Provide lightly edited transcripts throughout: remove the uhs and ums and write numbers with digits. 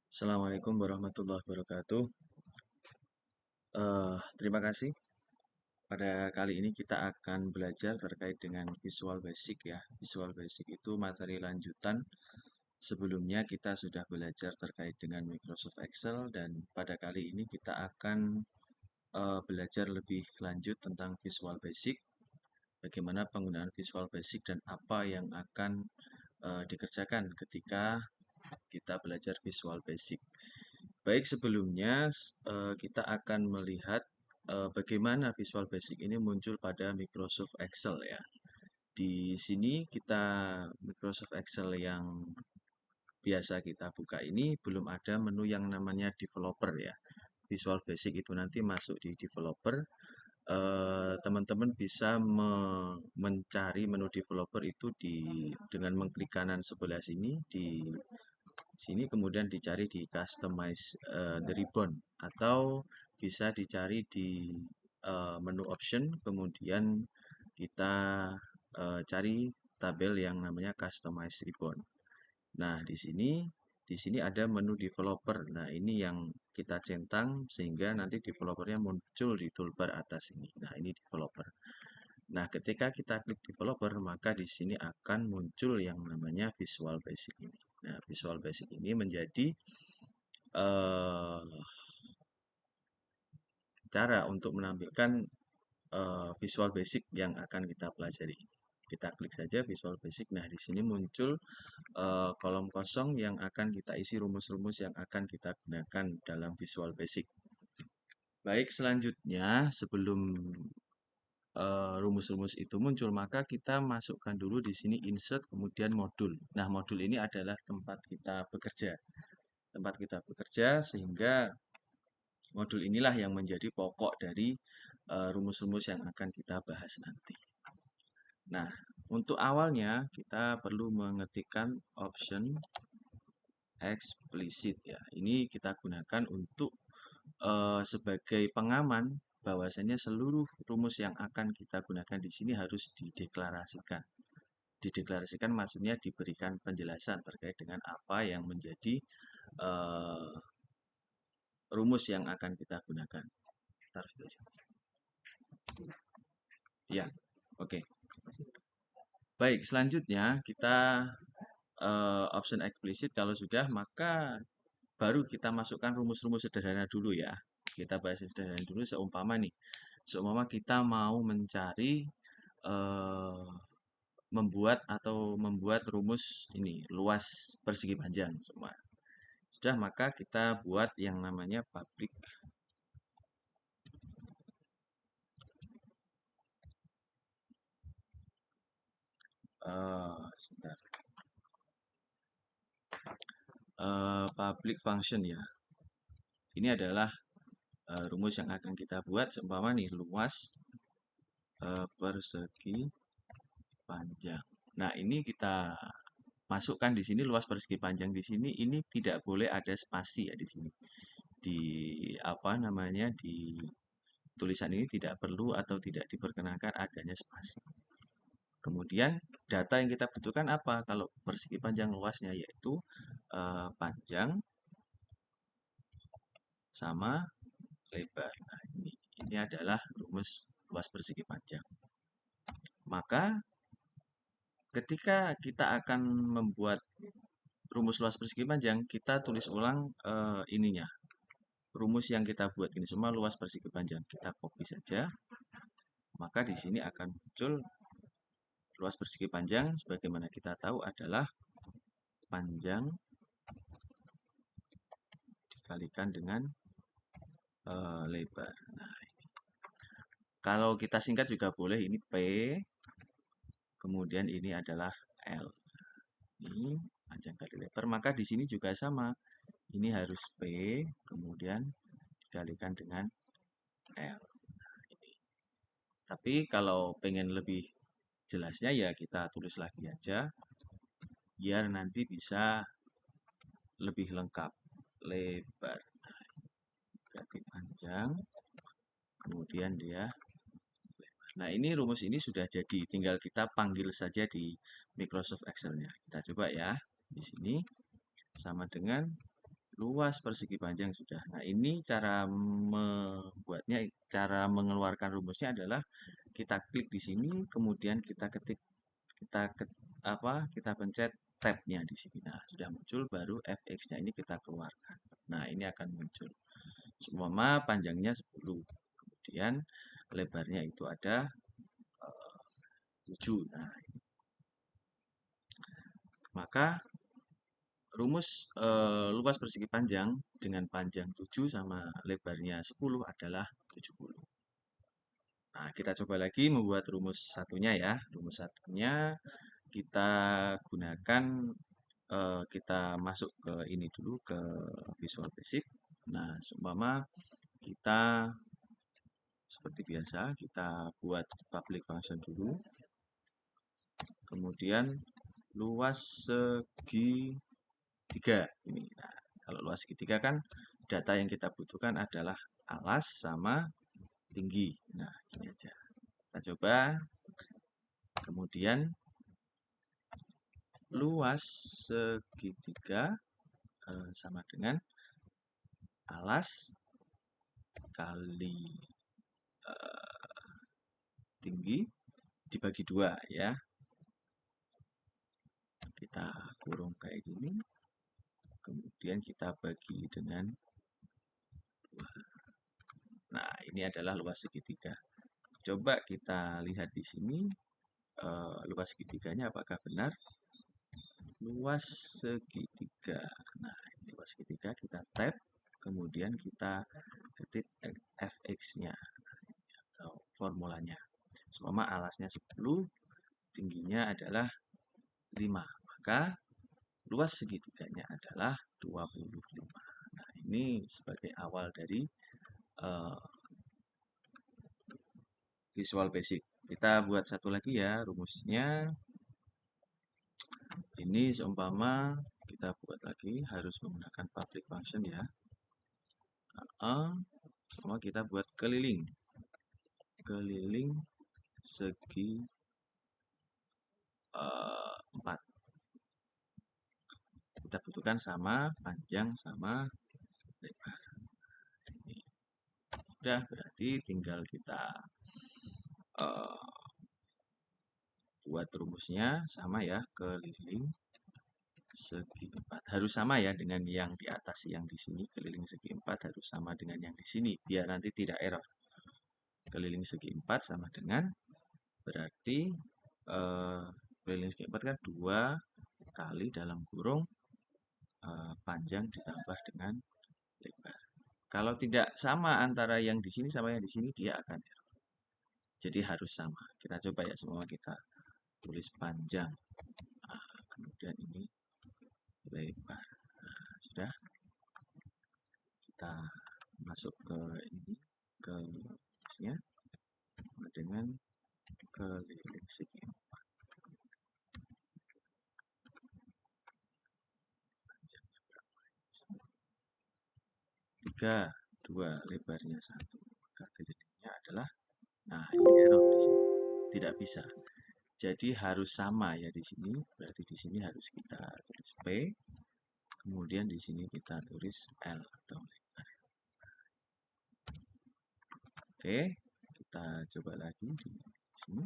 Assalamualaikum warahmatullahi wabarakatuh. Terima kasih. Pada kali ini kita akan belajar terkait dengan Visual Basic ya. Visual Basic itu materi lanjutan. Sebelumnya kita sudah belajar terkait dengan Microsoft Excel dan pada kali ini kita akan belajar lebih lanjut tentang Visual Basic. Bagaimana penggunaan Visual Basic dan apa yang akan dikerjakan ketika kita belajar Visual Basic. Baik, sebelumnya kita akan melihat bagaimana Visual Basic ini muncul pada Microsoft Excel ya. Di sini kita Microsoft Excel yang biasa kita buka ini belum ada menu yang namanya developer ya. Visual Basic itu nanti masuk di developer. Teman-teman bisa mencari menu developer itu dengan mengklik kanan sebelah sini di sini, kemudian dicari di customize the ribbon atau bisa dicari di menu option, kemudian kita cari tabel yang namanya customize ribbon. Nah, di sini ada menu developer. Nah, ini yang kita centang sehingga nanti developernya muncul di toolbar atas ini. Nah, ini developer. Nah, ketika kita klik developer, maka di sini akan muncul yang namanya Visual Basic ini. Nah, Visual Basic ini menjadi eh, cara untuk menampilkan Visual Basic yang akan kita pelajari. Kita klik saja Visual Basic. Nah, di sini muncul kolom kosong yang akan kita isi rumus-rumus yang akan kita gunakan dalam Visual Basic. Baik, selanjutnya sebelum rumus-rumus itu muncul, maka kita masukkan dulu di sini insert kemudian modul. Nah, modul ini adalah tempat kita bekerja. Tempat kita bekerja sehingga modul inilah yang menjadi pokok dari rumus-rumus yang akan kita bahas nanti. Nah, untuk awalnya kita perlu mengetikkan option explicit ya. Ini kita gunakan untuk sebagai pengaman bahwasanya seluruh rumus yang akan kita gunakan di sini harus dideklarasikan. Dideklarasikan maksudnya diberikan penjelasan terkait dengan apa yang menjadi uh, rumus yang akan kita gunakan. Taruh saja. Ya, oke. Baik, selanjutnya kita option eksplisit kalau sudah, maka baru kita masukkan rumus-rumus sederhana dulu ya. Kita bahas sederhana dulu seumpama nih. Seumpama kita mau mencari eh, membuat rumus ini luas persegi panjang semua. Sudah, maka kita buat yang namanya public sebentar. Public function ya. Ini adalah rumus yang akan kita buat seumpama nih luas persegi panjang. Nah, ini kita masukkan di sini luas persegi panjang di sini ini tidak boleh ada spasi ya di sini. Di apa namanya di tulisan ini tidak perlu atau tidak diperkenankan adanya spasi. Kemudian data yang kita butuhkan apa? Kalau persegi panjang luasnya yaitu panjang sama lebar. Nah, ini adalah rumus luas persegi panjang. Maka ketika kita akan membuat rumus luas persegi panjang, kita tulis ulang ininya. Rumus yang kita buat ini semua luas persegi panjang. Kita copy saja. Maka di sini akan muncul luas persegi panjang sebagaimana kita tahu adalah panjang dikalikan dengan lebar. Nah, ini. Kalau kita singkat juga boleh, ini P, kemudian ini adalah L. Ini panjang kali lebar, maka di sini juga sama. Ini harus P, kemudian dikalikan dengan L. Nah, ini. Tapi kalau pengen lebih jelasnya ya kita tulis lagi aja, biar nanti bisa lebih lengkap. Lebar. Nah, berarti panjang, kemudian dia lebar. Nah, ini rumus ini sudah jadi, tinggal kita panggil saja di Microsoft Excel-nya. Kita coba ya. Di sini sama dengan luas persegi panjang sudah. Nah, ini cara membuatnya, cara mengeluarkan rumusnya adalah kita klik di sini, kemudian kita ketik, kita pencet tab-nya di sini. Nah, sudah muncul, baru fx-nya ini kita keluarkan. Nah, ini akan muncul. Seumpama panjangnya 10, kemudian lebarnya itu ada 7. Nah, maka rumus luas persegi panjang dengan panjang 7 sama lebarnya 10 adalah 70. Nah, kita coba lagi membuat rumus satunya ya. Rumus satunya kita gunakan, kita masuk ke ini dulu, ke Visual Basic. Nah, seumpama kita seperti biasa, kita buat public function dulu. Kemudian luas segitiga ini. Nah, kalau luas segitiga kan data yang kita butuhkan adalah alas sama tinggi. Nah, ini aja. Kita coba. Kemudian luas segitiga sama dengan alas kali tinggi dibagi 2 ya. Kita kurung kayak gini. Kemudian kita bagi dengan 2. Nah, ini adalah luas segitiga. Coba kita lihat di sini, luas segitiganya apakah benar? Luas segitiga. Nah, ini luas segitiga, kita tab, kemudian kita ketik fx-nya atau formulanya. Seumpama alasnya 10, tingginya adalah 5, maka luas segitiganya adalah 25. Nah, ini sebagai awal dari Visual Basic. Kita buat satu lagi ya rumusnya. Ini seumpama kita buat lagi harus menggunakan public function ya. Seumpama kita buat keliling segi 4. Kita butuhkan sama panjang sama lebar. Ini sudah, berarti tinggal kita buat rumusnya sama ya, keliling segi 4. Harus sama ya dengan yang di atas, yang di sini keliling segi 4 harus sama dengan yang di sini biar nanti tidak error. Keliling segi 4 sama dengan, berarti keliling segi 4 kan 2 kali dalam kurung panjang ditambah dengan lebar. Kalau tidak sama antara yang di sini sama yang di sini, dia akan error. Jadi harus sama. Kita coba ya, semua kita tulis panjang. Kemudian ini lebar. Nah, sudah. Kita masuk ke ini, ke rumusnya dengan keliling segi 4. 3, 2, lebarnya 1. Maka kelilingnya adalah, nah ini error di sini. Tidak bisa. Jadi harus sama ya di sini. Berarti di sini harus kita tulis P. Kemudian di sini kita tulis L atau lebar. Oke, kita coba lagi di sini.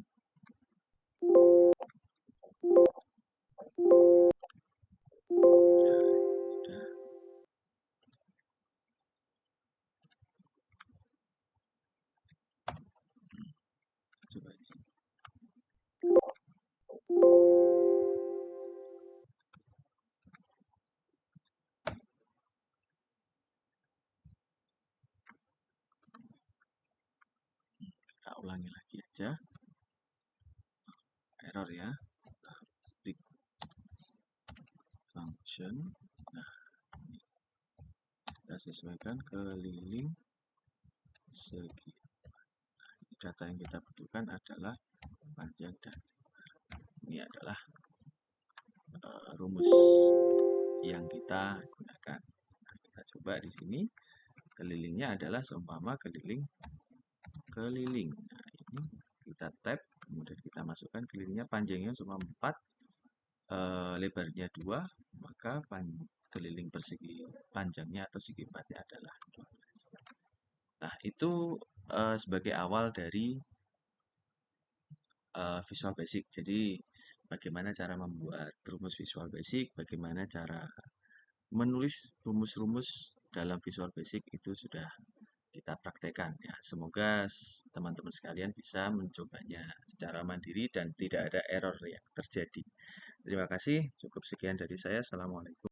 Sudah. Coba di sini. Kita ulangi lagi aja. Error ya. Public function. Nah, ini kita sesuaikan keliling segi. Nah, data yang kita butuhkan adalah panjang dan lebar. Ini adalah rumus yang kita gunakan. Nah, kita coba di sini kelilingnya adalah seumpama keliling. Nah, ini kita tab, kemudian kita masukkan kelilingnya, panjangnya cuma 4, lebarnya 2, maka keliling persegi panjangnya atau segi empatnya adalah 12. Nah, itu sebagai awal dari Visual Basic. Jadi, bagaimana cara membuat rumus Visual Basic, bagaimana cara menulis rumus-rumus dalam Visual Basic itu sudah kita praktekkan ya. Semoga teman-teman sekalian bisa mencobanya secara mandiri dan tidak ada error yang terjadi. Terima kasih, cukup sekian dari saya. Assalamualaikum.